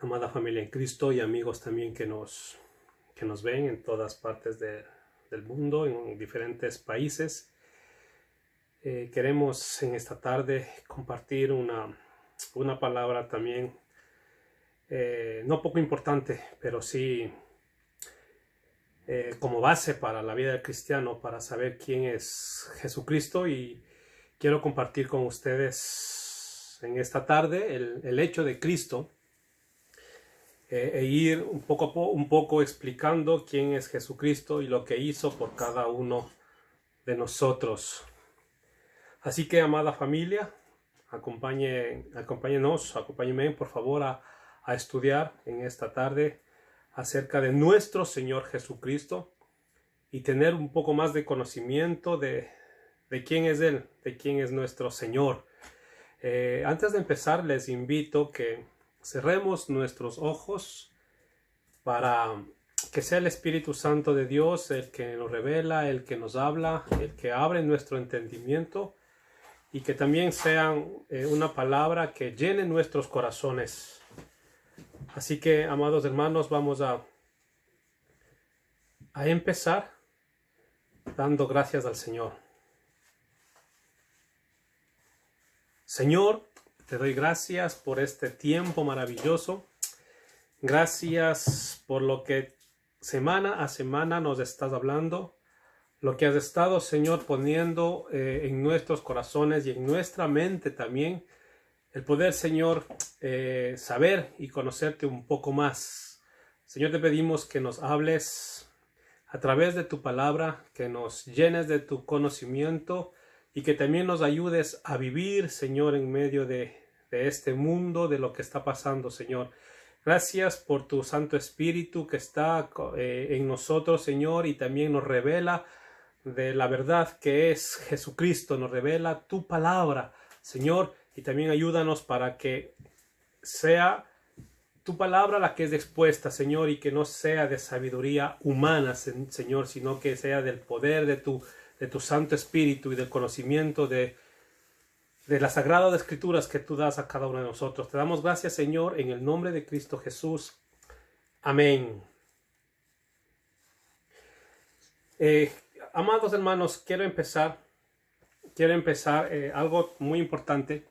Amada familia en Cristo y amigos también que nos ven en todas partes del mundo, en diferentes países. Queremos en esta tarde compartir una palabra también, no poco importante, pero sí como base para la vida del cristiano, para saber quién es Jesucristo. Y quiero compartir con ustedes en esta tarde el hecho de Cristo. E ir un poco explicando quién es Jesucristo y lo que hizo por cada uno de nosotros. Así que, amada familia, acompáñenme por favor a estudiar en esta tarde acerca de nuestro Señor Jesucristo y tener un poco más de conocimiento de quién es Él, de quién es nuestro Señor. Antes de empezar, les invito que cerremos nuestros ojos para que sea el Espíritu Santo de Dios el que nos revela, el que nos habla, el que abre nuestro entendimiento, y que también sean una palabra que llene nuestros corazones. Así que, amados hermanos, vamos a empezar dando gracias al Señor. Señor, te doy gracias por este tiempo maravilloso. Gracias por lo que semana a semana nos estás hablando. Lo que has estado, Señor, poniendo en nuestros corazones y en nuestra mente también. El poder, Señor, saber y conocerte un poco más. Señor, te pedimos que nos hables a través de tu palabra, que nos llenes de tu conocimiento y que también nos ayudes a vivir, Señor, en medio de este mundo, de lo que está pasando, Señor. Gracias por tu Santo Espíritu que está en nosotros, Señor, y también nos revela de la verdad que es Jesucristo, nos revela tu palabra, Señor, y también ayúdanos para que sea tu palabra la que es expuesta, Señor, y que no sea de sabiduría humana, Señor, sino que sea del poder de tu Santo Espíritu y del conocimiento de las sagradas escrituras que tú das a cada uno de nosotros. Te damos gracias, Señor, en el nombre de Cristo Jesús. Amén. Amados hermanos, quiero empezar algo muy importante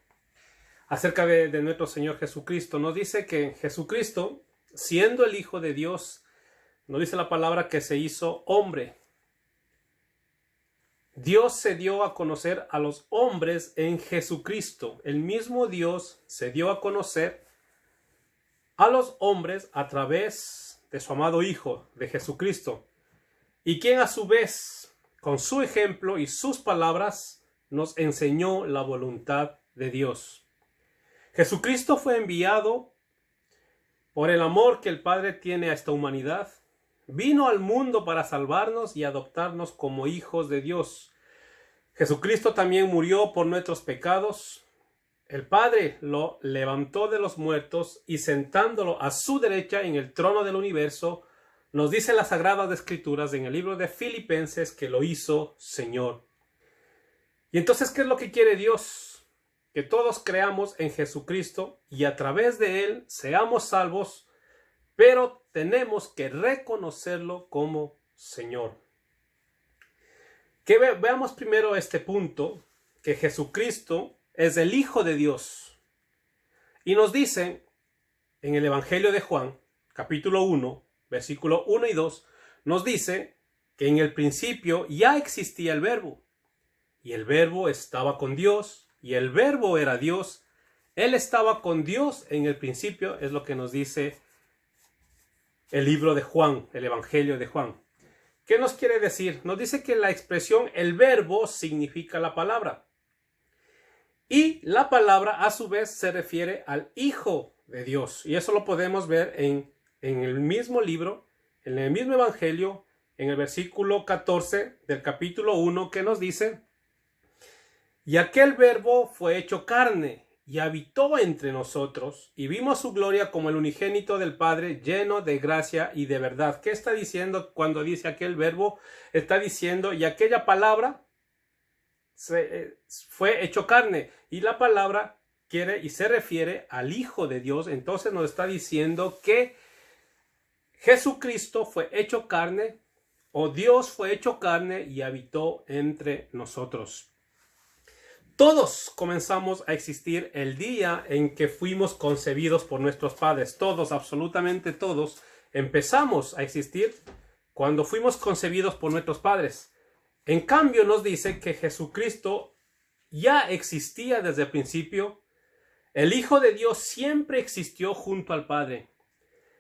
acerca de nuestro Señor Jesucristo. Nos dice que Jesucristo, siendo el Hijo de Dios, nos dice la palabra que se hizo hombre. Dios se dio a conocer a los hombres en Jesucristo. El mismo Dios se dio a conocer a los hombres a través de su amado Hijo, de Jesucristo, y quien a su vez, con su ejemplo y sus palabras, nos enseñó la voluntad de Dios. Jesucristo fue enviado por el amor que el Padre tiene a esta humanidad. Vino al mundo para salvarnos y adoptarnos como hijos de Dios. Jesucristo también murió por nuestros pecados. El Padre lo levantó de los muertos y sentándolo a su derecha en el trono del universo, nos dice las Sagradas Escrituras en el libro de Filipenses que lo hizo Señor. Y entonces, ¿qué es lo que quiere Dios? Que todos creamos en Jesucristo y a través de Él seamos salvos, pero tenemos que reconocerlo como Señor. Que veamos primero este punto, que Jesucristo es el Hijo de Dios. Y nos dice en el Evangelio de Juan, capítulo 1, versículo 1 y 2, nos dice que en el principio ya existía el Verbo, y el Verbo estaba con Dios, y el Verbo era Dios. Él estaba con Dios en el principio, es lo que nos dice el libro de Juan, el Evangelio de Juan. ¿Qué nos quiere decir? Nos dice que la expresión el verbo significa la palabra. Y la palabra a su vez se refiere al Hijo de Dios. Y eso lo podemos ver en el mismo libro, en el mismo Evangelio, en el versículo 14 del capítulo 1, que nos dice: y aquel verbo fue hecho carne y habitó entre nosotros, y vimos su gloria como el unigénito del Padre, lleno de gracia y de verdad. ¿Qué está diciendo cuando dice aquel verbo? Está diciendo, y aquella palabra fue hecho carne, y la palabra quiere y se refiere al Hijo de Dios, entonces nos está diciendo que Jesucristo fue hecho carne, o Dios fue hecho carne y habitó entre nosotros. Todos comenzamos a existir el día en que fuimos concebidos por nuestros padres. Todos, absolutamente todos, empezamos a existir cuando fuimos concebidos por nuestros padres. En cambio, nos dice que Jesucristo ya existía desde el principio. El Hijo de Dios siempre existió junto al Padre.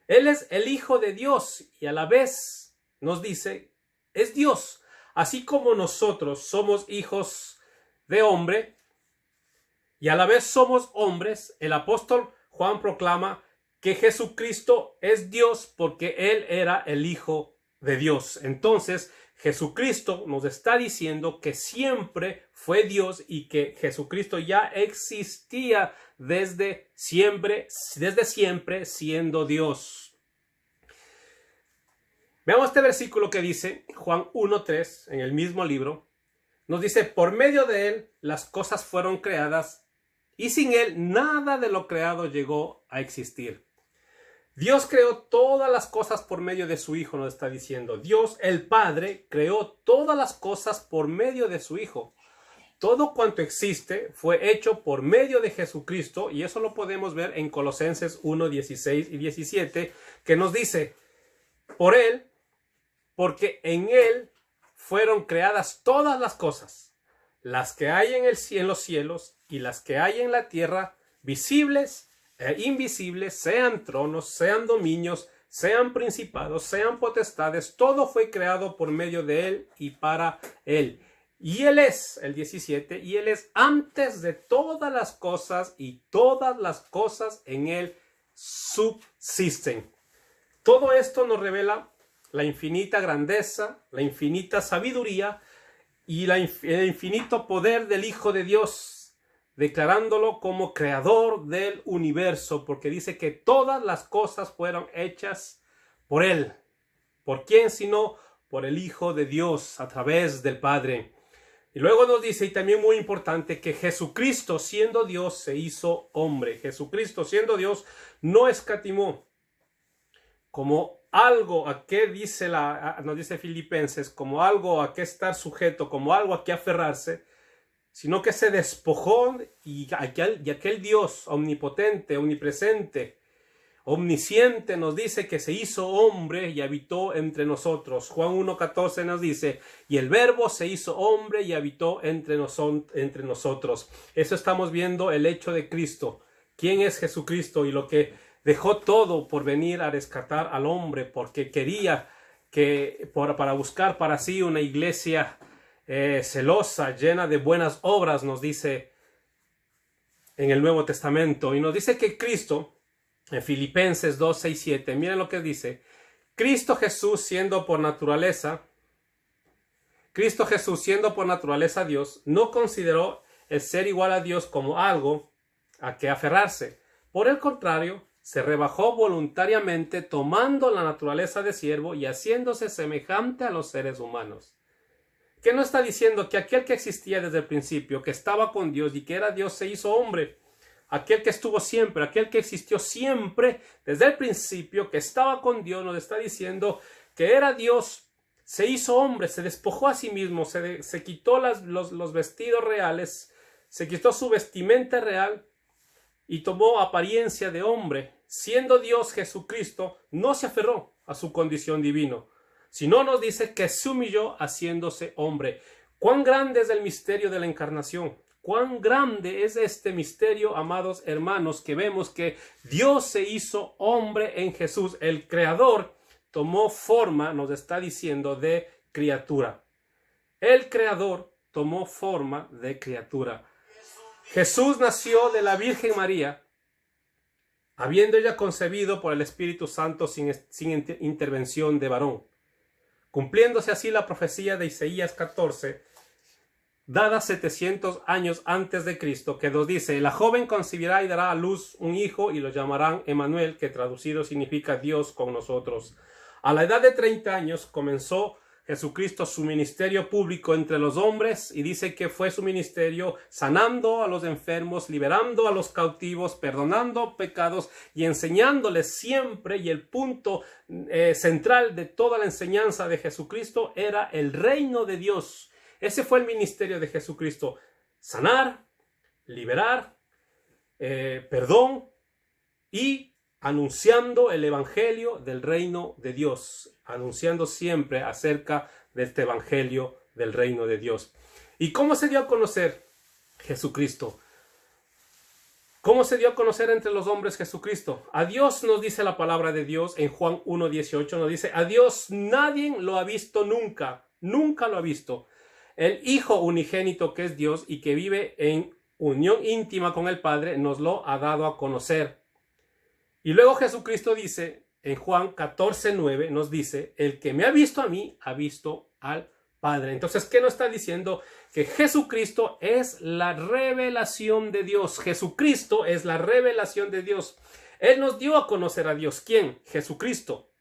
Él es el Hijo de Dios y a la vez nos dice, es Dios. Así como nosotros somos hijos de hombre y a la vez somos hombres, el apóstol Juan proclama que Jesucristo es Dios porque Él era el Hijo de Dios. Entonces, Jesucristo nos está diciendo que siempre fue Dios y que Jesucristo ya existía desde siempre siendo Dios. Veamos este versículo que dice Juan 1:3 en el mismo libro. Nos dice, por medio de Él las cosas fueron creadas y sin Él nada de lo creado llegó a existir. Dios creó todas las cosas por medio de su Hijo, nos está diciendo. Dios, el Padre, creó todas las cosas por medio de su Hijo. Todo cuanto existe fue hecho por medio de Jesucristo y eso lo podemos ver en Colosenses 1:16 y 17, que nos dice, por Él, porque en Él fueron creadas todas las cosas, las que hay en los cielos y las que hay en la tierra, visibles e invisibles, sean tronos, sean dominios, sean principados, sean potestades, todo fue creado por medio de Él y para Él. Y Él es, el 17, y Él es antes de todas las cosas y todas las cosas en Él subsisten. Todo esto nos revela la infinita grandeza, la infinita sabiduría y el infinito poder del Hijo de Dios, declarándolo como creador del universo, porque dice que todas las cosas fueron hechas por Él. ¿Por quién sino por el Hijo de Dios a través del Padre? Y luego nos dice, y también muy importante, que Jesucristo siendo Dios se hizo hombre. Jesucristo siendo Dios no escatimó como algo a qué nos dice Filipenses, como algo a qué estar sujeto, como algo a qué aferrarse, sino que se despojó y aquel Dios omnipotente, omnipresente, omnisciente nos dice que se hizo hombre y habitó entre nosotros. Juan 1:14 nos dice, y el Verbo se hizo hombre y habitó entre nosotros. Eso estamos viendo el hecho de Cristo. ¿Quién es Jesucristo? Y lo que dejó todo por venir a rescatar al hombre, porque quería para buscar para sí una iglesia celosa, llena de buenas obras, nos dice en el Nuevo Testamento. Y nos dice que Cristo, en Filipenses 2:6-7, miren lo que dice. Cristo Jesús siendo por naturaleza Dios, no consideró el ser igual a Dios como algo a que aferrarse. Por el contrario, se rebajó voluntariamente tomando la naturaleza de siervo y haciéndose semejante a los seres humanos. ¿Qué no está diciendo? Que aquel que existía desde el principio, que estaba con Dios y que era Dios, se hizo hombre. Aquel que estuvo siempre, aquel que existió siempre desde el principio, que estaba con Dios, nos está diciendo que era Dios, se hizo hombre, se despojó a sí mismo, se quitó los vestidos reales, se quitó su vestimenta real y tomó apariencia de hombre. Siendo Dios, Jesucristo no se aferró a su condición divina, sino nos dice que se humilló haciéndose hombre. ¿Cuán grande es el misterio de la encarnación? ¿Cuán grande es este misterio, amados hermanos, que vemos que Dios se hizo hombre en Jesús? El Creador tomó forma, nos está diciendo, de criatura. El Creador tomó forma de criatura. Jesús nació de la Virgen María, habiendo ella concebido por el Espíritu Santo sin intervención de varón, cumpliéndose así la profecía de Isaías 14, dada 700 años antes de Cristo, que nos dice, la joven concebirá y dará a luz un hijo y lo llamarán Emmanuel, que traducido significa Dios con nosotros. A la edad de 30 años comenzó Jesucristo su ministerio público entre los hombres, y dice que fue su ministerio sanando a los enfermos, liberando a los cautivos, perdonando pecados y enseñándoles siempre. Y el punto central de toda la enseñanza de Jesucristo era el reino de Dios. Ese fue el ministerio de Jesucristo: sanar, liberar, perdón y anunciando el evangelio del reino de Dios, anunciando siempre acerca de este evangelio del reino de Dios. ¿Y cómo se dio a conocer Jesucristo? ¿Cómo se dio a conocer entre los hombres Jesucristo? A Dios nos dice la palabra de Dios en Juan 1:18, nos dice: a Dios nadie lo ha visto nunca, nunca lo ha visto. El Hijo unigénito, que es Dios y que vive en unión íntima con el Padre, nos lo ha dado a conocer. Y luego Jesucristo dice, en Juan 14:9, nos dice: el que me ha visto a mí, ha visto al Padre. Entonces, ¿qué nos está diciendo? Que Jesucristo es la revelación de Dios. Jesucristo es la revelación de Dios. Él nos dio a conocer a Dios. ¿Quién? Jesucristo.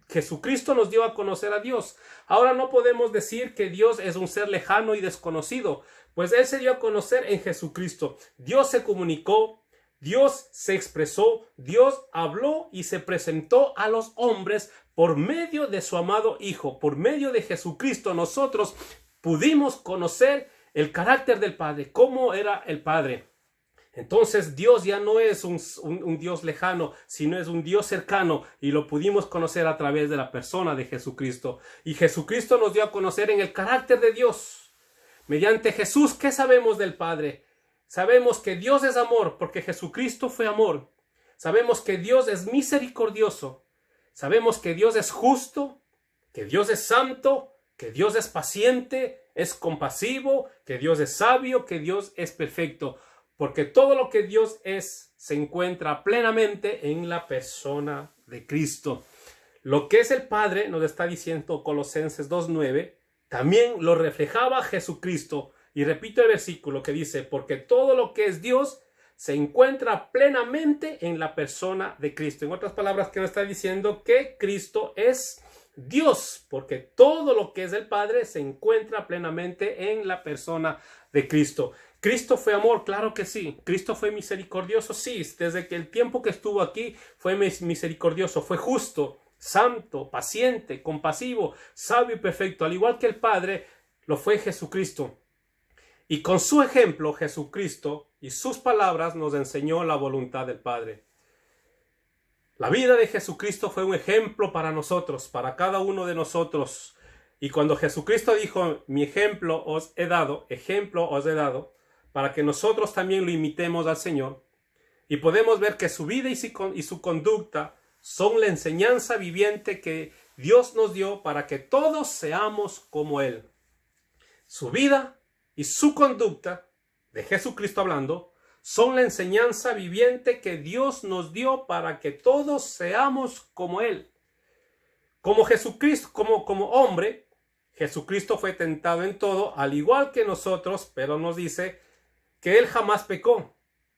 Jesucristo nos dio a conocer a Dios. Ahora no podemos decir que Dios es un ser lejano y desconocido, pues Él se dio a conocer en Jesucristo. Dios se comunicó, Dios se expresó, Dios habló y se presentó a los hombres por medio de su amado Hijo. Por medio de Jesucristo nosotros pudimos conocer el carácter del Padre, cómo era el Padre. Entonces Dios ya no es un Dios lejano, sino es un Dios cercano, y lo pudimos conocer a través de la persona de Jesucristo. Y Jesucristo nos dio a conocer en el carácter de Dios. Mediante Jesús, ¿qué sabemos del Padre? Sabemos que Dios es amor, porque Jesucristo fue amor. Sabemos que Dios es misericordioso. Sabemos que Dios es justo, que Dios es santo, que Dios es paciente, es compasivo, que Dios es sabio, que Dios es perfecto. Porque todo lo que Dios es se encuentra plenamente en la persona de Cristo. Lo que es el Padre, nos está diciendo Colosenses 2:9, también lo reflejaba Jesucristo. Y repito el versículo que dice: porque todo lo que es Dios se encuentra plenamente en la persona de Cristo. En otras palabras, que nos está diciendo que Cristo es Dios, porque todo lo que es el Padre se encuentra plenamente en la persona de Cristo. ¿Cristo fue amor? Claro que sí. ¿Cristo fue misericordioso? Sí. Desde que el tiempo que estuvo aquí fue misericordioso, fue justo, santo, paciente, compasivo, sabio y perfecto. Al igual que el Padre, lo fue Jesucristo. Y con su ejemplo, Jesucristo y sus palabras nos enseñó la voluntad del Padre. La vida de Jesucristo fue un ejemplo para nosotros, para cada uno de nosotros. Y cuando Jesucristo dijo: mi ejemplo os he dado, para que nosotros también lo imitemos al Señor. Y podemos ver que su vida y su conducta son la enseñanza viviente que Dios nos dio para que todos seamos como Él. Su vida y su conducta, de Jesucristo hablando, son la enseñanza viviente que Dios nos dio para que todos seamos como Él. Como Jesucristo, como hombre, Jesucristo fue tentado en todo, al igual que nosotros, pero nos dice que Él jamás pecó.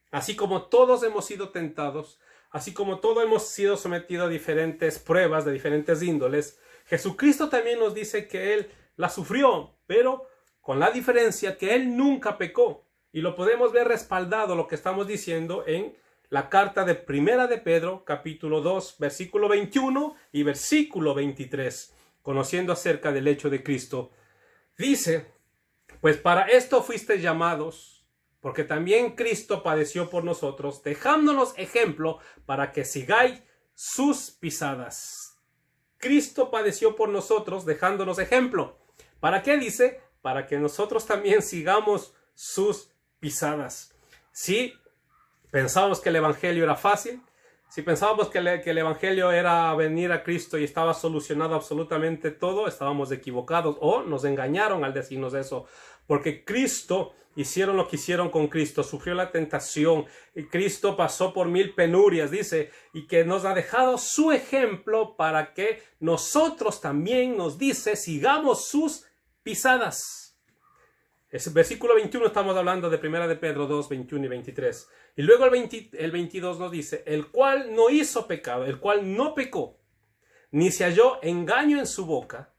Así como todos hemos sido tentados, así como todos hemos sido sometidos a diferentes pruebas de diferentes índoles, Jesucristo también nos dice que Él la sufrió, pero con la diferencia que Él nunca pecó. Y lo podemos ver respaldado, lo que estamos diciendo, en la carta de Primera de Pedro, capítulo 2, versículo 21 y versículo 23, conociendo acerca del hecho de Cristo. Dice: pues para esto fuisteis llamados, porque también Cristo padeció por nosotros, dejándonos ejemplo para que sigáis sus pisadas. Cristo padeció por nosotros, dejándonos ejemplo. ¿Para qué dice? Para que nosotros también sigamos sus pisadas. Si pensábamos que el evangelio era fácil, si pensábamos que el evangelio era venir a Cristo y estaba solucionado absolutamente todo, estábamos equivocados, o nos engañaron al decirnos eso, porque Cristo, hicieron lo que hicieron con Cristo, sufrió la tentación, y Cristo pasó por 1000 penurias, dice, y que nos ha dejado su ejemplo para que nosotros también, nos dice, sigamos sus pisadas. Ese versículo 21 estamos hablando de Primera de Pedro 2, 21 y 23. Y luego el 22 nos dice: el cual no hizo pecado, el cual no pecó, ni se halló engaño en su boca,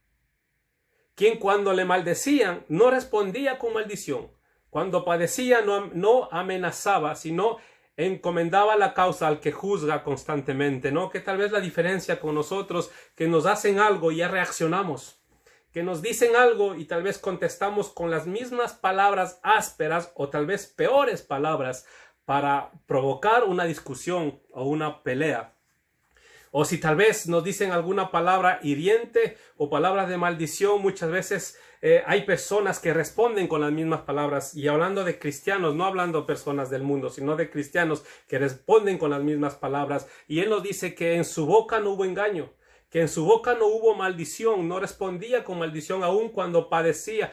quien cuando le maldecían no respondía con maldición, cuando padecía no amenazaba, sino encomendaba la causa al que juzga constantemente, ¿no? Que tal vez la diferencia con nosotros, que nos hacen algo y ya reaccionamos, que nos dicen algo y tal vez contestamos con las mismas palabras ásperas o tal vez peores palabras para provocar una discusión o una pelea. O si tal vez nos dicen alguna palabra hiriente o palabras de maldición, muchas veces hay personas que responden con las mismas palabras. Y hablando de cristianos, no hablando de personas del mundo, sino de cristianos que responden con las mismas palabras. Y Él nos dice que en su boca no hubo engaño, que en su boca no hubo maldición, no respondía con maldición aun cuando padecía.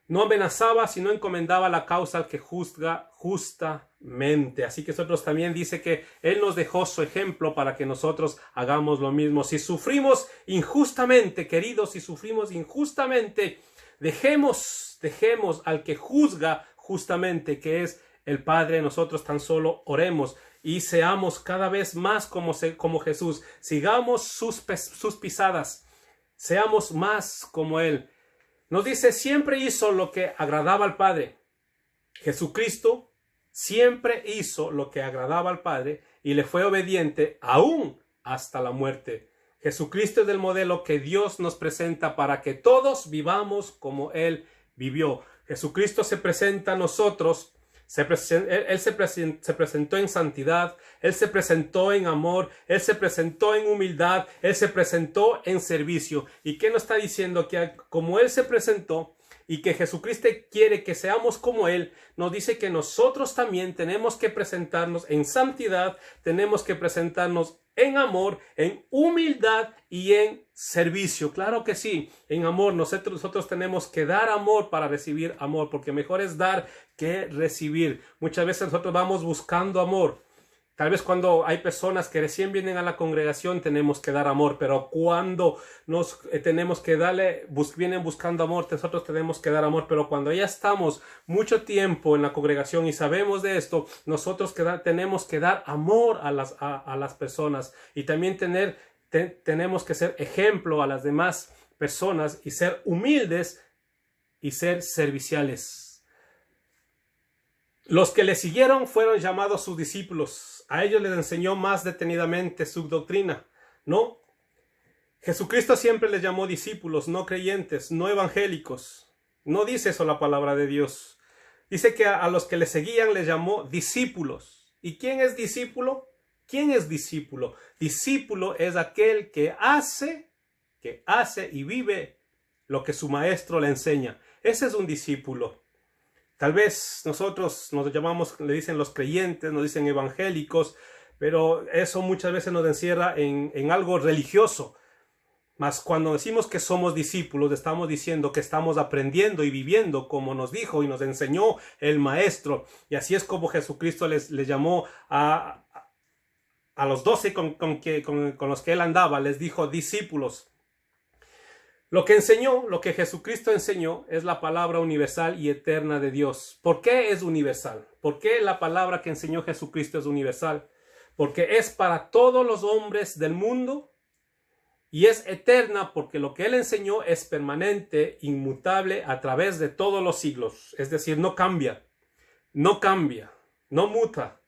No amenazaba, sino encomendaba la causa al que juzga justamente. Así que nosotros también dice que Él nos dejó su ejemplo para que nosotros hagamos lo mismo. Si sufrimos injustamente, queridos, si sufrimos injustamente, dejemos al que juzga justamente, que es el Padre. Nosotros tan solo oremos y seamos cada vez más como Jesús. Sigamos sus pisadas. Seamos más como Él. Nos dice, siempre hizo lo que agradaba al Padre. Jesucristo siempre hizo lo que agradaba al Padre y le fue obediente aún hasta la muerte. Jesucristo es el modelo que Dios nos presenta para que todos vivamos como Él vivió. Jesucristo se presenta a nosotros. Él se presentó en santidad, Él se presentó en amor, Él se presentó en humildad, Él se presentó en servicio. ¿Y qué nos está diciendo? Que como Él se presentó y que Jesucristo quiere que seamos como Él, nos dice que nosotros también tenemos que presentarnos en santidad, tenemos que presentarnos en amor, en humildad y en servicio. Claro que sí, en amor. Nosotros tenemos que dar amor para recibir amor, porque mejor es dar que recibir. Muchas veces nosotros vamos buscando amor. Tal vez cuando hay personas que recién vienen a la congregación tenemos que dar amor, pero cuando vienen buscando amor, nosotros tenemos que dar amor, pero cuando ya estamos mucho tiempo en la congregación y sabemos de esto, nosotros tenemos que dar amor a las personas y también tenemos que ser ejemplo a las demás personas y ser humildes y ser serviciales. Los que le siguieron fueron llamados sus discípulos. A ellos les enseñó más detenidamente su doctrina, ¿no? Jesucristo siempre les llamó discípulos, no creyentes, no evangélicos. No dice eso la palabra de Dios. Dice que a los que le seguían les llamó discípulos. ¿Y quién es discípulo? ¿Quién es discípulo? Discípulo es aquel que hace y vive lo que su maestro le enseña. Ese es un discípulo. Tal vez nosotros le dicen los creyentes, nos dicen evangélicos, pero eso muchas veces nos encierra en algo religioso. Mas cuando decimos que somos discípulos, estamos diciendo que estamos aprendiendo y viviendo como nos dijo y nos enseñó el Maestro. Y así es como Jesucristo les llamó a los 12 con los que Él andaba, les dijo discípulos. Lo que Jesucristo enseñó es la palabra universal y eterna de Dios. ¿Por qué es universal? ¿Por qué la palabra que enseñó Jesucristo es universal? Porque es para todos los hombres del mundo y es eterna porque lo que Él enseñó es permanente, inmutable a través de todos los siglos. Es decir, no cambia, no muta.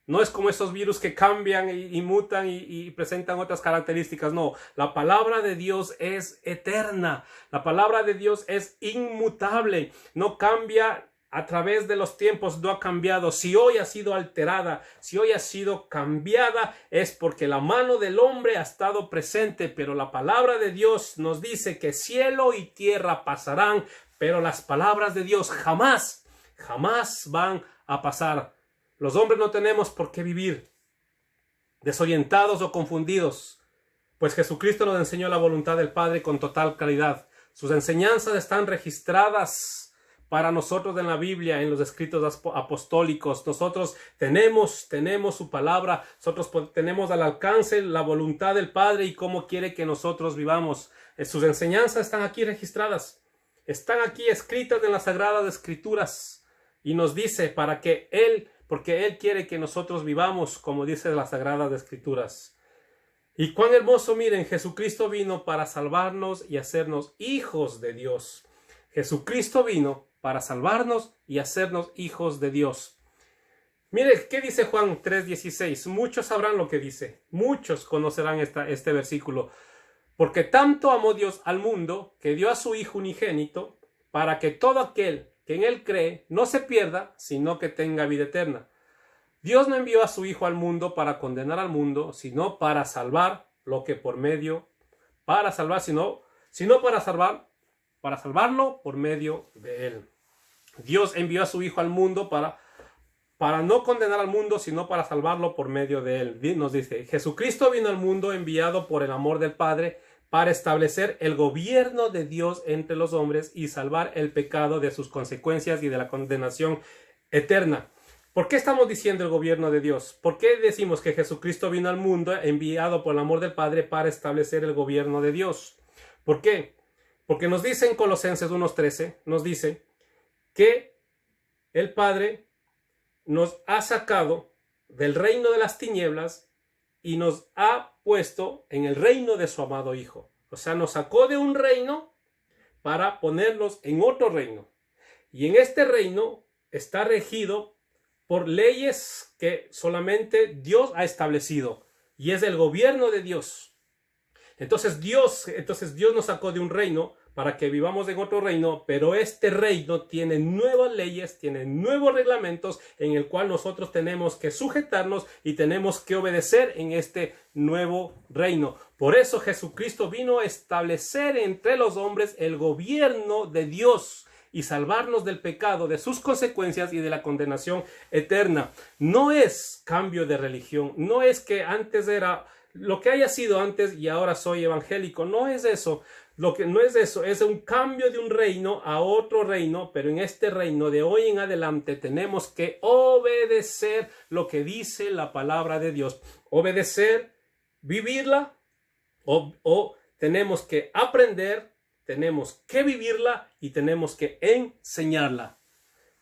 No es como esos virus que cambian y mutan y presentan otras características. No, la palabra de Dios es eterna. La palabra de Dios es inmutable. No cambia a través de los tiempos, no ha cambiado. Si hoy ha sido alterada, si hoy ha sido cambiada, es porque la mano del hombre ha estado presente. Pero la palabra de Dios nos dice que cielo y tierra pasarán, pero las palabras de Dios jamás van a pasar. Los hombres no tenemos por qué vivir desorientados o confundidos, pues Jesucristo nos enseñó la voluntad del Padre con total claridad. Sus enseñanzas están registradas para nosotros en la Biblia, en los escritos apostólicos. Nosotros tenemos su palabra, nosotros tenemos al alcance la voluntad del Padre y cómo quiere que nosotros vivamos. Sus enseñanzas están aquí registradas, están aquí escritas en las Sagradas Escrituras y nos dice porque Él quiere que nosotros vivamos como dice las Sagradas Escrituras. Y cuán hermoso, miren, Jesucristo vino para salvarnos y hacernos hijos de Dios. Jesucristo vino para salvarnos y hacernos hijos de Dios. Mire, ¿qué dice Juan 3:16? Muchos sabrán lo que dice. Muchos conocerán este versículo. Porque tanto amó Dios al mundo que dio a su Hijo unigénito para que todo aquel que en él cree no se pierda, sino que tenga vida eterna. Dios no envió a su Hijo al mundo para condenar al mundo, sino para salvar lo que por medio, para salvarlo por medio de él. Dios envió a su Hijo al mundo para no condenar al mundo, sino para salvarlo por medio de él. Nos dice, Jesucristo vino al mundo enviado por el amor del Padre para establecer el gobierno de Dios entre los hombres y salvar el pecado de sus consecuencias y de la condenación eterna. ¿Por qué estamos diciendo el gobierno de Dios? ¿Por qué decimos que Jesucristo vino al mundo enviado por el amor del Padre para establecer el gobierno de Dios? ¿Por qué? Porque nos dice en Colosenses 1:13, nos dice que el Padre nos ha sacado del reino de las tinieblas y nos ha puesto en el reino de su amado Hijo. O sea, nos sacó de un reino para ponernos en otro reino. Y en este reino está regido por leyes que solamente Dios ha establecido. Y es el gobierno de Dios. Entonces Dios nos sacó de un reino para que vivamos en otro reino, pero este reino tiene nuevas leyes, tiene nuevos reglamentos en el cual nosotros tenemos que sujetarnos y tenemos que obedecer en este nuevo reino. Por eso Jesucristo vino a establecer entre los hombres el gobierno de Dios y salvarnos del pecado, de sus consecuencias y de la condenación eterna. No es cambio de religión, no es que antes era lo que haya sido antes y ahora soy evangélico, no es eso. Lo que no es eso, es un cambio de un reino a otro reino, pero en este reino de hoy en adelante tenemos que obedecer lo que dice la palabra de Dios. Obedecer, vivirla, o tenemos que aprender, tenemos que vivirla y tenemos que enseñarla.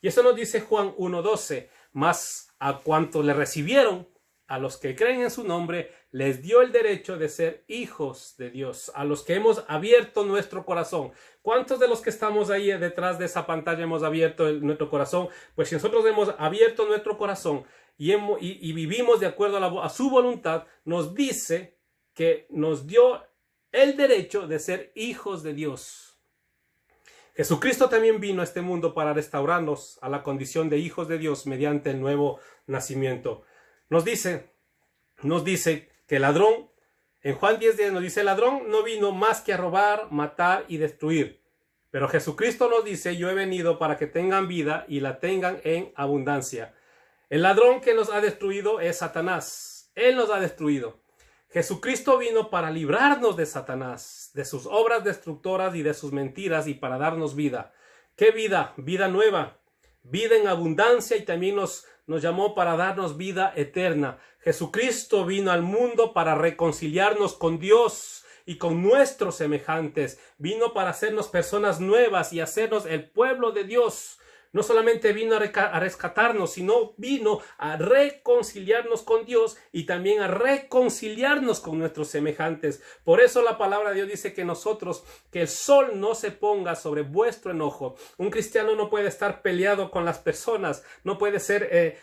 Y eso nos dice Juan 1:12, mas a cuantos le recibieron, a los que creen en su nombre, les dio el derecho de ser hijos de Dios, a los que hemos abierto nuestro corazón. ¿Cuántos de los que estamos ahí detrás de esa pantalla hemos abierto nuestro corazón? Pues si nosotros hemos abierto nuestro corazón y vivimos de acuerdo a su voluntad, nos dice que nos dio el derecho de ser hijos de Dios. Jesucristo también vino a este mundo para restaurarnos a la condición de hijos de Dios mediante el nuevo nacimiento. Nos dice que el ladrón, en Juan 10:10 nos dice, el ladrón no vino más que a robar, matar y destruir. Pero Jesucristo nos dice, yo he venido para que tengan vida y la tengan en abundancia. El ladrón que nos ha destruido es Satanás. Él nos ha destruido. Jesucristo vino para librarnos de Satanás, de sus obras destructoras y de sus mentiras y para darnos vida. ¿Qué vida? Vida nueva, vida en abundancia y también nos llamó para darnos vida eterna. Jesucristo vino al mundo para reconciliarnos con Dios y con nuestros semejantes. Vino para hacernos personas nuevas y hacernos el pueblo de Dios. No solamente vino a rescatarnos, sino vino a reconciliarnos con Dios y también a reconciliarnos con nuestros semejantes. Por eso la palabra de Dios dice que que el sol no se ponga sobre vuestro enojo. Un cristiano no puede estar peleado con las personas, no puede ser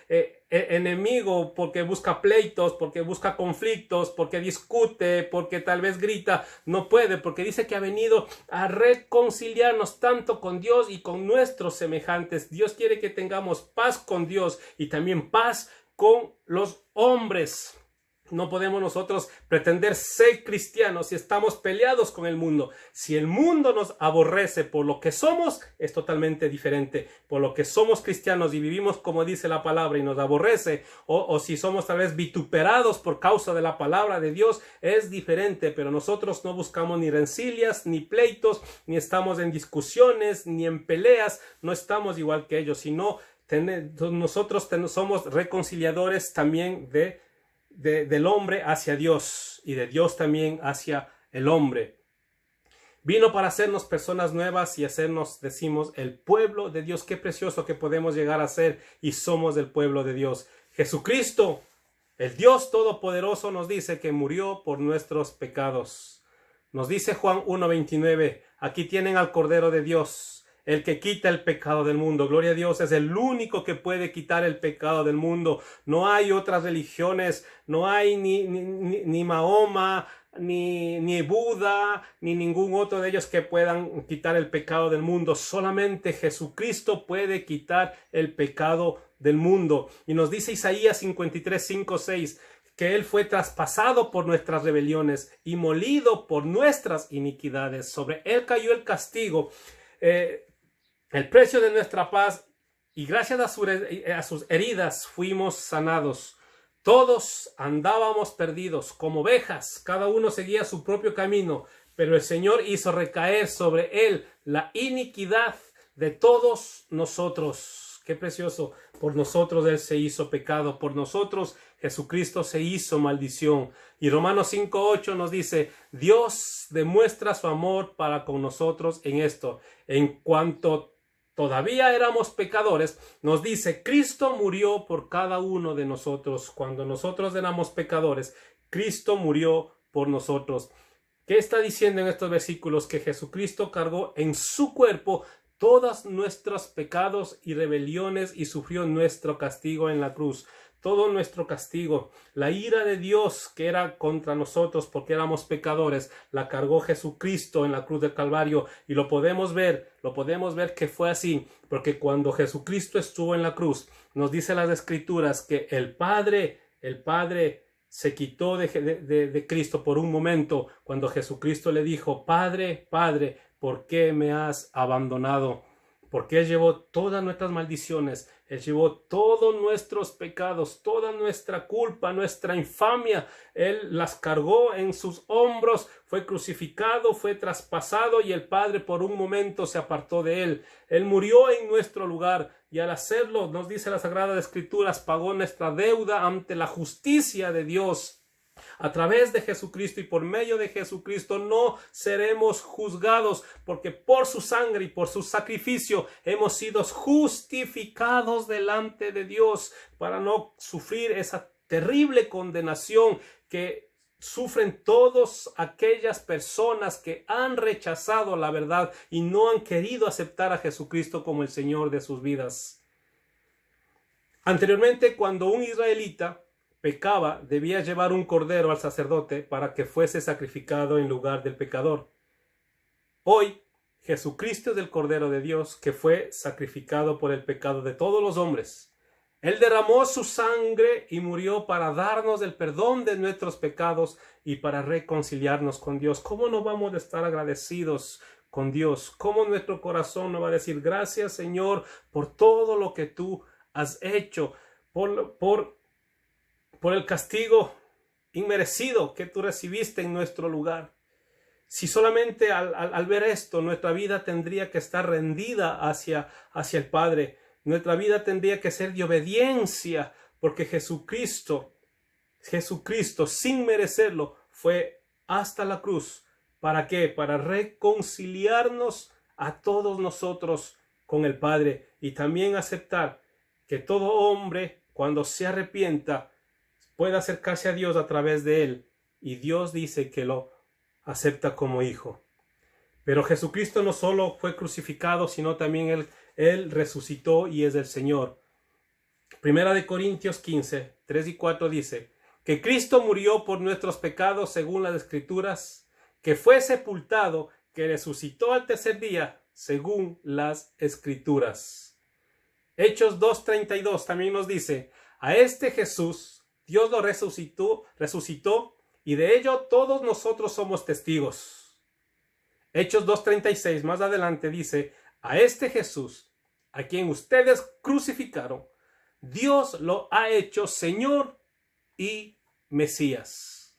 enemigo porque busca pleitos, porque busca conflictos, porque discute, porque tal vez grita. No puede, porque dice que ha venido a reconciliarnos tanto con Dios y con nuestros semejantes. Dios quiere que tengamos paz con Dios y también paz con los hombres. No podemos nosotros pretender ser cristianos si estamos peleados con el mundo. Si el mundo nos aborrece por lo que somos, es totalmente diferente. Por lo que somos cristianos y vivimos como dice la palabra y nos aborrece, o si somos tal vez vituperados por causa de la palabra de Dios, es diferente. Pero nosotros no buscamos ni rencillas, ni pleitos, ni estamos en discusiones, ni en peleas. No estamos igual que ellos, sino nosotros somos reconciliadores también del hombre hacia Dios y de Dios también hacia el hombre. Vino para hacernos personas nuevas y hacernos, decimos, el pueblo de Dios. Qué precioso que podemos llegar a ser y somos del pueblo de Dios. Jesucristo El Dios Todopoderoso nos dice que murió por nuestros pecados. Nos dice Juan 1:29, aquí tienen al Cordero de Dios, el que quita el pecado del mundo. Gloria a Dios, es el único que puede quitar el pecado del mundo. No hay otras religiones, no hay ni Mahoma, ni Buda, ni ningún otro de ellos que puedan quitar el pecado del mundo. Solamente Jesucristo puede quitar el pecado del mundo. Y nos dice Isaías 53:5-6, que Él fue traspasado por nuestras rebeliones y molido por nuestras iniquidades. Sobre Él cayó el castigo, el precio de nuestra paz, y gracias a sus heridas fuimos sanados. Todos andábamos perdidos como ovejas, cada uno seguía su propio camino, pero el Señor hizo recaer sobre Él la iniquidad de todos nosotros. Qué precioso. Por nosotros Él se hizo pecado, por nosotros Jesucristo se hizo maldición. Y Romanos 5:8 nos dice, Dios demuestra su amor para con nosotros en esto. En cuanto todavía éramos pecadores, nos dice, Cristo murió por cada uno de nosotros. Cuando nosotros éramos pecadores, Cristo murió por nosotros. ¿Qué está diciendo en estos versículos? Que Jesucristo cargó en su cuerpo todos nuestros pecados y rebeliones y sufrió nuestro castigo en la cruz. Todo nuestro castigo, la ira de Dios que era contra nosotros porque éramos pecadores, la cargó Jesucristo en la cruz del Calvario, y lo podemos ver que fue así, porque cuando Jesucristo estuvo en la cruz, nos dice las Escrituras que el Padre se quitó de Cristo por un momento, cuando Jesucristo le dijo, Padre, Padre, ¿por qué me has abandonado? Porque Él llevó todas nuestras maldiciones, Él llevó todos nuestros pecados, toda nuestra culpa, nuestra infamia. Él las cargó en sus hombros, fue crucificado, fue traspasado, y el Padre por un momento se apartó de Él. Él murió en nuestro lugar, y al hacerlo, nos dice la Sagrada Escrituras, pagó nuestra deuda ante la justicia de Dios. A través de Jesucristo y por medio de Jesucristo no seremos juzgados, porque por su sangre y por su sacrificio hemos sido justificados delante de Dios para no sufrir esa terrible condenación que sufren todas aquellas personas que han rechazado la verdad y no han querido aceptar a Jesucristo como el Señor de sus vidas. Anteriormente, cuando un israelita pecaba, debía llevar un cordero al sacerdote para que fuese sacrificado en lugar del pecador. Hoy, Jesucristo es el Cordero de Dios que fue sacrificado por el pecado de todos los hombres. Él derramó su sangre y murió para darnos el perdón de nuestros pecados y para reconciliarnos con Dios. ¿Cómo no vamos a estar agradecidos con Dios? ¿Cómo nuestro corazón no va a decir gracias, Señor, por todo lo que tú has hecho, por el castigo inmerecido que tú recibiste en nuestro lugar? Si solamente al ver esto, nuestra vida tendría que estar rendida hacia el Padre. Nuestra vida tendría que ser de obediencia, porque Jesucristo, sin merecerlo, fue hasta la cruz. ¿Para qué? Para reconciliarnos a todos nosotros con el Padre, y también aceptar que todo hombre, cuando se arrepienta, puede acercarse a Dios a través de él, y Dios dice que lo acepta como hijo. Pero Jesucristo no solo fue crucificado, sino también Él resucitó y es el Señor. Primera de Corintios 15, 3 y 4 dice que Cristo murió por nuestros pecados según las Escrituras, que fue sepultado, que resucitó al tercer día según las Escrituras. Hechos 2:32 también nos dice, a este Jesús Dios lo resucitó, y de ello todos nosotros somos testigos. Hechos 2:36 más adelante dice, a este Jesús, a quien ustedes crucificaron, Dios lo ha hecho Señor y Mesías.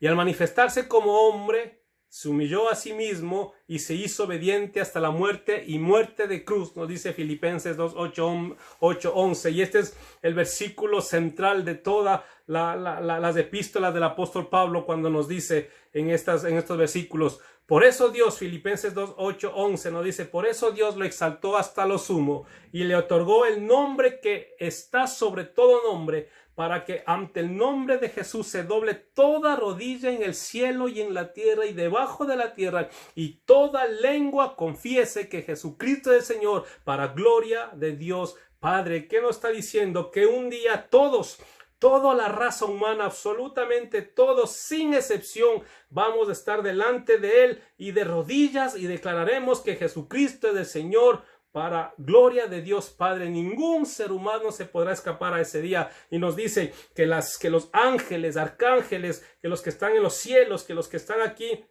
Y al manifestarse como hombre, se humilló a sí mismo y se hizo obediente hasta la muerte, y muerte de cruz, nos dice Filipenses 2:8-11. Y este es el versículo central de todas las epístolas del apóstol Pablo, cuando nos dice en estos versículos, por eso Dios, Filipenses 2:8-11 nos dice, por eso Dios lo exaltó hasta lo sumo y le otorgó el nombre que está sobre todo nombre, para que ante el nombre de Jesús se doble toda rodilla en el cielo y en la tierra y debajo de la tierra, y toda lengua confiese que Jesucristo es el Señor, para gloria de Dios Padre. ¿Qué nos está diciendo? Que un día toda la raza humana, absolutamente todos, sin excepción, vamos a estar delante de Él y de rodillas y declararemos que Jesucristo es el Señor, para gloria de Dios Padre. Ningún ser humano se podrá escapar a ese día. Y nos dice que los ángeles, arcángeles, que los que están en los cielos, que los que están aquí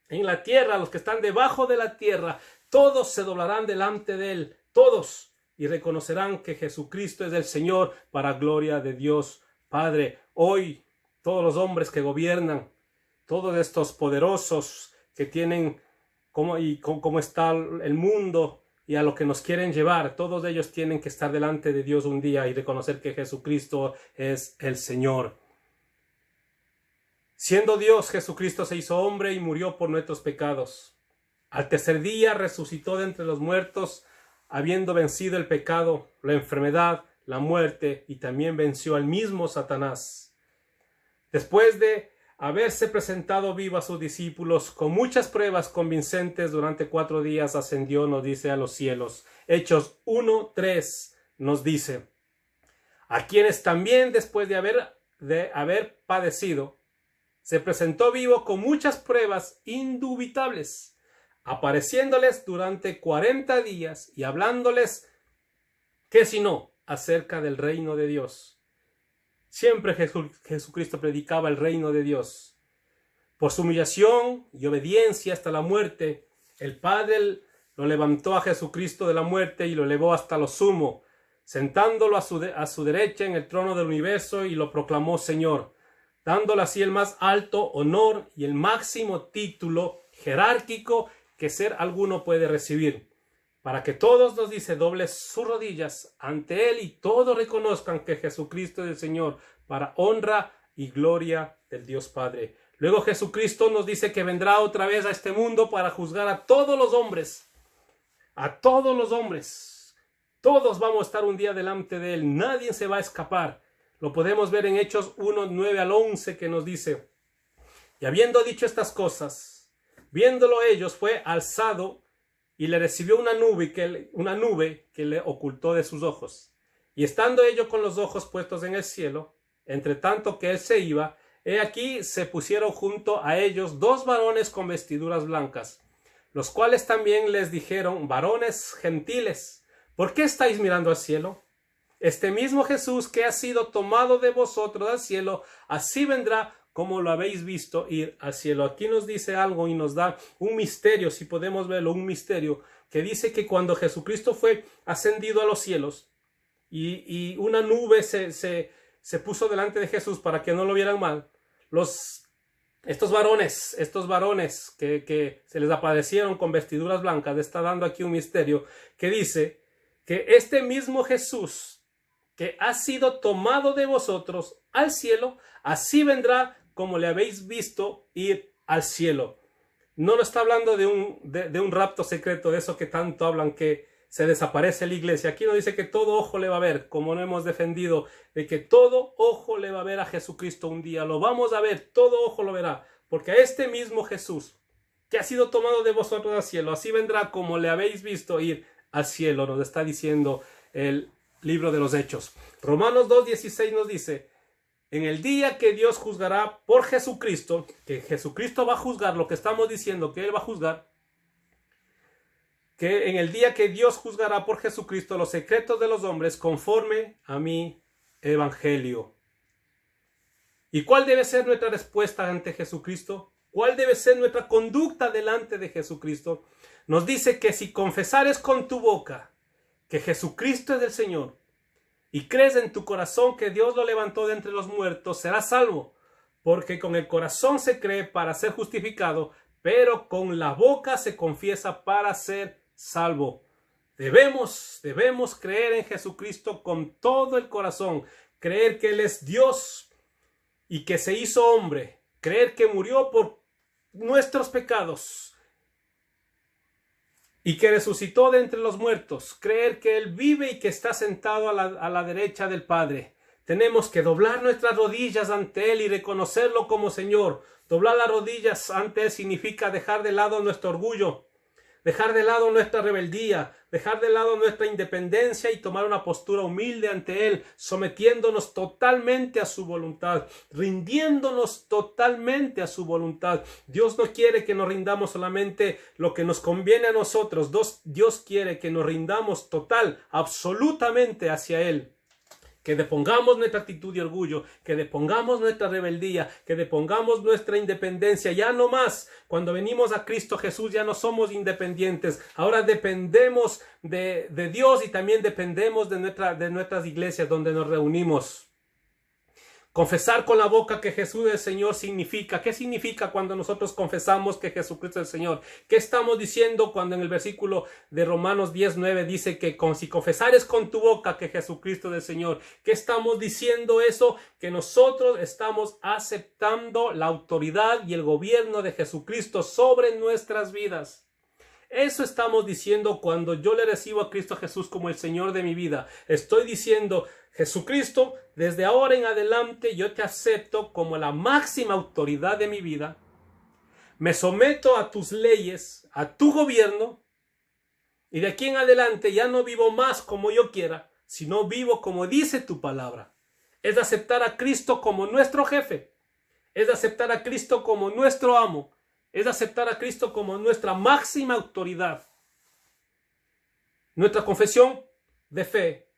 en la tierra, los que están debajo de la tierra, todos se doblarán delante de Él, todos, y reconocerán que Jesucristo es el Señor, para gloria de Dios Padre. Hoy todos los hombres que gobiernan, todos estos poderosos que tienen cómo está el mundo y a lo que nos quieren llevar, todos ellos tienen que estar delante de Dios un día y reconocer que Jesucristo es el Señor. Siendo Dios, Jesucristo se hizo hombre y murió por nuestros pecados. Al tercer día resucitó de entre los muertos, habiendo vencido el pecado, la enfermedad, la muerte, y también venció al mismo Satanás. Después de haberse presentado vivo a sus discípulos con muchas pruebas convincentes durante 4 días, ascendió, nos dice, a los cielos. Hechos 1:3 nos dice: a quienes también después de haber padecido, se presentó vivo con muchas pruebas indubitables, apareciéndoles durante 40 días y hablándoles, ¿qué sino?, acerca del reino de Dios. Siempre Jesucristo predicaba el reino de Dios. Por su humillación y obediencia hasta la muerte, el Padre lo levantó a Jesucristo de la muerte y lo elevó hasta lo sumo, sentándolo a su derecha en el trono del universo, y lo proclamó Señor, dándole así el más alto honor y el máximo título jerárquico que ser alguno puede recibir, para que todos, nos dice, doble sus rodillas ante Él y todos reconozcan que Jesucristo es el Señor, para honra y gloria del Dios Padre. Luego Jesucristo nos dice que vendrá otra vez a este mundo para juzgar a todos los hombres. A todos los hombres. Todos vamos a estar un día delante de Él. Nadie se va a escapar. Lo podemos ver en Hechos 1:9 al 11, que nos dice: y habiendo dicho estas cosas, viéndolo ellos, fue alzado y le recibió una nube que le ocultó de sus ojos. Y estando ellos con los ojos puestos en el cielo, entre tanto que él se iba, he aquí se pusieron junto a ellos 2 varones con vestiduras blancas, los cuales también les dijeron: varones gentiles, ¿por qué estáis mirando al cielo? Este mismo Jesús que ha sido tomado de vosotros al cielo, así vendrá como lo habéis visto ir al cielo. Aquí nos dice algo y nos da un misterio, si podemos verlo, un misterio, que dice que cuando Jesucristo fue ascendido a los cielos y una nube se puso delante de Jesús para que no lo vieran mal, estos varones que se les aparecieron con vestiduras blancas, está dando aquí un misterio que dice que este mismo Jesús que ha sido tomado de vosotros al cielo, así vendrá como le habéis visto ir al cielo. No nos está hablando de un rapto secreto, de eso que tanto hablan, que se desaparece la iglesia. Aquí nos dice que todo ojo le va a ver, como no hemos defendido, de que todo ojo le va a ver a Jesucristo un día. Lo vamos a ver, todo ojo lo verá, porque a este mismo Jesús, que ha sido tomado de vosotros al cielo, así vendrá como le habéis visto ir al cielo, nos está diciendo el libro de los Hechos. Romanos 2:16 nos dice: en el día que Dios juzgará por Jesucristo, que Jesucristo va a juzgar lo que estamos diciendo que Él va a juzgar, que en el día que Dios juzgará por Jesucristo los secretos de los hombres conforme a mi evangelio. ¿Y cuál debe ser nuestra respuesta ante Jesucristo? ¿Cuál debe ser nuestra conducta delante de Jesucristo? Nos dice que si confesares con tu boca que Jesucristo es el Señor, y crees en tu corazón que Dios lo levantó de entre los muertos, serás salvo, porque con el corazón se cree para ser justificado, pero con la boca se confiesa para ser salvo. Debemos creer en Jesucristo con todo el corazón, creer que Él es Dios y que se hizo hombre, creer que murió por nuestros pecados y que resucitó de entre los muertos, creer que Él vive y que está sentado a la derecha del Padre, Tenemos que doblar nuestras rodillas ante Él y reconocerlo como Señor. Doblar las rodillas ante Él significa dejar de lado nuestro orgullo, dejar de lado nuestra rebeldía, dejar de lado nuestra independencia y tomar una postura humilde ante Él, sometiéndonos totalmente a su voluntad, rindiéndonos totalmente a su voluntad. Dios no quiere que nos rindamos solamente lo que nos conviene a nosotros. Dios quiere que nos rindamos total, absolutamente hacia Él. Que depongamos nuestra actitud de orgullo, que depongamos nuestra rebeldía, que depongamos nuestra independencia. Ya no más, cuando venimos a Cristo Jesús ya no somos independientes. Ahora dependemos de Dios y también dependemos de nuestras iglesias donde nos reunimos. Confesar con la boca que Jesús es el Señor significa, ¿qué significa cuando nosotros confesamos que Jesucristo es el Señor? ¿Qué estamos diciendo cuando en el versículo de Romanos 10:9 dice que si confesares con tu boca que Jesucristo es el Señor? ¿Qué estamos diciendo eso? Que nosotros estamos aceptando la autoridad y el gobierno de Jesucristo sobre nuestras vidas. Eso estamos diciendo cuando yo le recibo a Cristo Jesús como el Señor de mi vida. Estoy diciendo, Jesucristo, desde ahora en adelante yo te acepto como la máxima autoridad de mi vida. Me someto a tus leyes, a tu gobierno, y de aquí en adelante ya no vivo más como yo quiera, sino vivo como dice tu palabra. Es aceptar a Cristo como nuestro jefe. Es aceptar a Cristo como nuestro amo. Es aceptar a Cristo como nuestra máxima autoridad. Nuestra confesión de fe.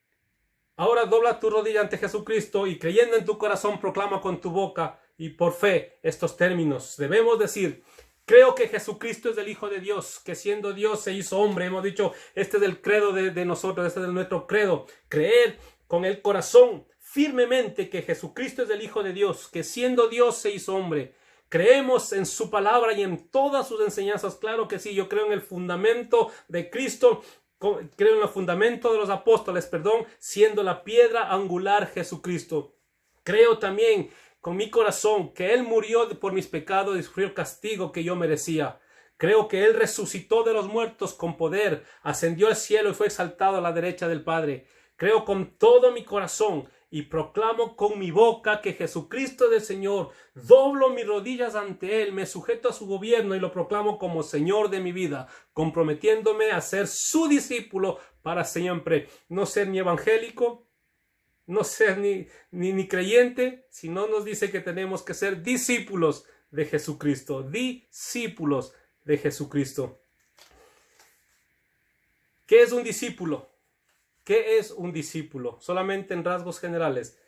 Ahora dobla tu rodilla ante Jesucristo y creyendo en tu corazón proclama con tu boca y por fe estos términos. Debemos decir, creo que Jesucristo es el Hijo de Dios, que siendo Dios se hizo hombre. Hemos dicho, este es el credo de nosotros, este es nuestro credo. Creer con el corazón firmemente que Jesucristo es el Hijo de Dios, que siendo Dios se hizo hombre. Creemos en su palabra y en todas sus enseñanzas. Claro que sí, yo creo en el fundamento de Cristo, creo en el fundamento de los apóstoles, siendo la piedra angular Jesucristo. Creo también con mi corazón que Él murió por mis pecados y sufrió el castigo que yo merecía. Creo que Él resucitó de los muertos con poder, ascendió al cielo y fue exaltado a la derecha del Padre. Creo con todo mi corazón y proclamo con mi boca que Jesucristo es el Señor. Doblo mis rodillas ante Él, me sujeto a su gobierno y lo proclamo como Señor de mi vida, comprometiéndome a ser su discípulo para siempre. No ser ni evangélico, no ser ni creyente, sino nos dice que tenemos que ser discípulos de Jesucristo. Discípulos de Jesucristo. ¿Qué es un discípulo? ¿Qué es un discípulo? Solamente en rasgos generales.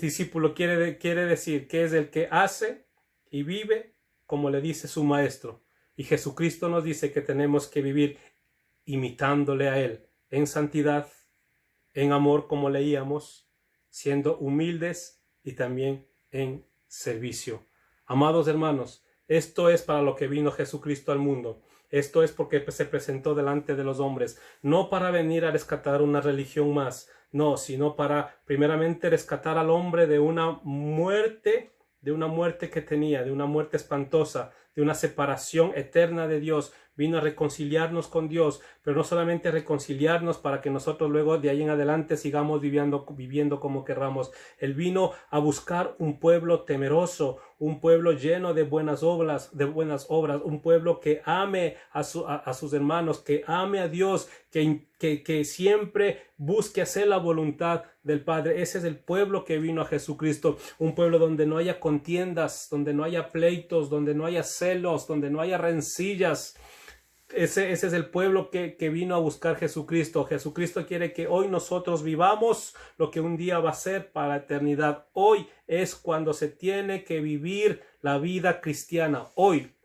Discípulo quiere decir que es el que hace y vive como le dice su maestro. Y Jesucristo nos dice que tenemos que vivir imitándole a Él en santidad, en amor como leíamos, siendo humildes y también en servicio. Amados hermanos, esto es para lo que vino Jesucristo al mundo. Esto es porque se presentó delante de los hombres, no para venir a rescatar una religión más, no, sino para primeramente rescatar al hombre de una muerte que tenía, de una muerte espantosa, de una separación eterna de Dios. Vino a reconciliarnos con Dios, pero no solamente reconciliarnos para que nosotros luego de ahí en adelante sigamos viviendo como querramos. Él vino a buscar un pueblo temeroso, un pueblo lleno de buenas obras, un pueblo que ame a sus hermanos, que ame a Dios, que siempre busque hacer la voluntad del Padre. Ese es el pueblo que vino a Jesucristo, un pueblo donde no haya contiendas, donde no haya pleitos, donde no haya celos, donde no haya rencillas. Ese es el pueblo que vino a buscar Jesucristo. Jesucristo quiere que hoy nosotros vivamos lo que un día va a ser para la eternidad. Hoy es cuando se tiene que vivir la vida cristiana. Hoy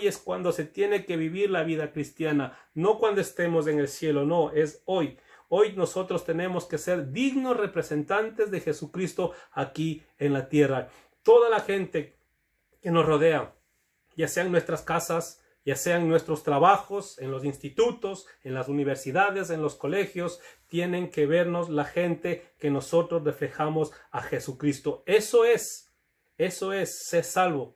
es cuando se tiene que vivir la vida cristiana. No cuando estemos en el cielo, no, es hoy. Hoy nosotros tenemos que ser dignos representantes de Jesucristo aquí en la tierra. Toda la gente que nos rodea, ya sea en nuestras casas, ya sea en nuestros trabajos, en los institutos, en las universidades, en los colegios, tienen que vernos la gente que nosotros reflejamos a Jesucristo. Eso es ser salvo,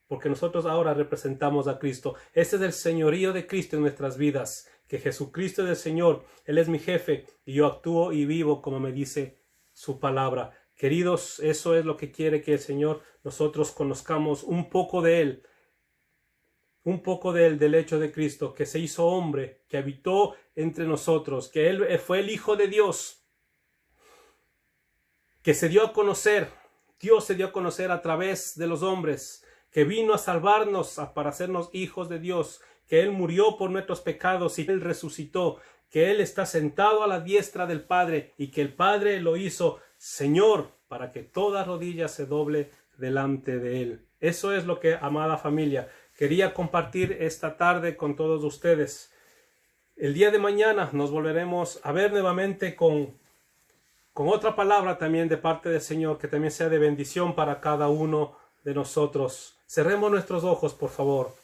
porque nosotros ahora representamos a Cristo. Ese es el señorío de Cristo en nuestras vidas, que Jesucristo es el Señor, Él es mi jefe y yo actúo y vivo como me dice su palabra. Queridos, eso es lo que quiere que el Señor nosotros conozcamos un poco de Él. Un poco del hecho de Cristo, que se hizo hombre, que habitó entre nosotros, que Él fue el Hijo de Dios, que se dio a conocer, Dios se dio a conocer a través de los hombres, que vino a salvarnos para hacernos hijos de Dios, que Él murió por nuestros pecados y Él resucitó, que Él está sentado a la diestra del Padre y que el Padre lo hizo Señor para que toda rodilla se doble delante de Él. Eso es lo que, amada familia, quería compartir esta tarde con todos ustedes. El día de mañana nos volveremos a ver nuevamente con otra palabra también de parte del Señor, que también sea de bendición para cada uno de nosotros. Cerremos nuestros ojos, por favor.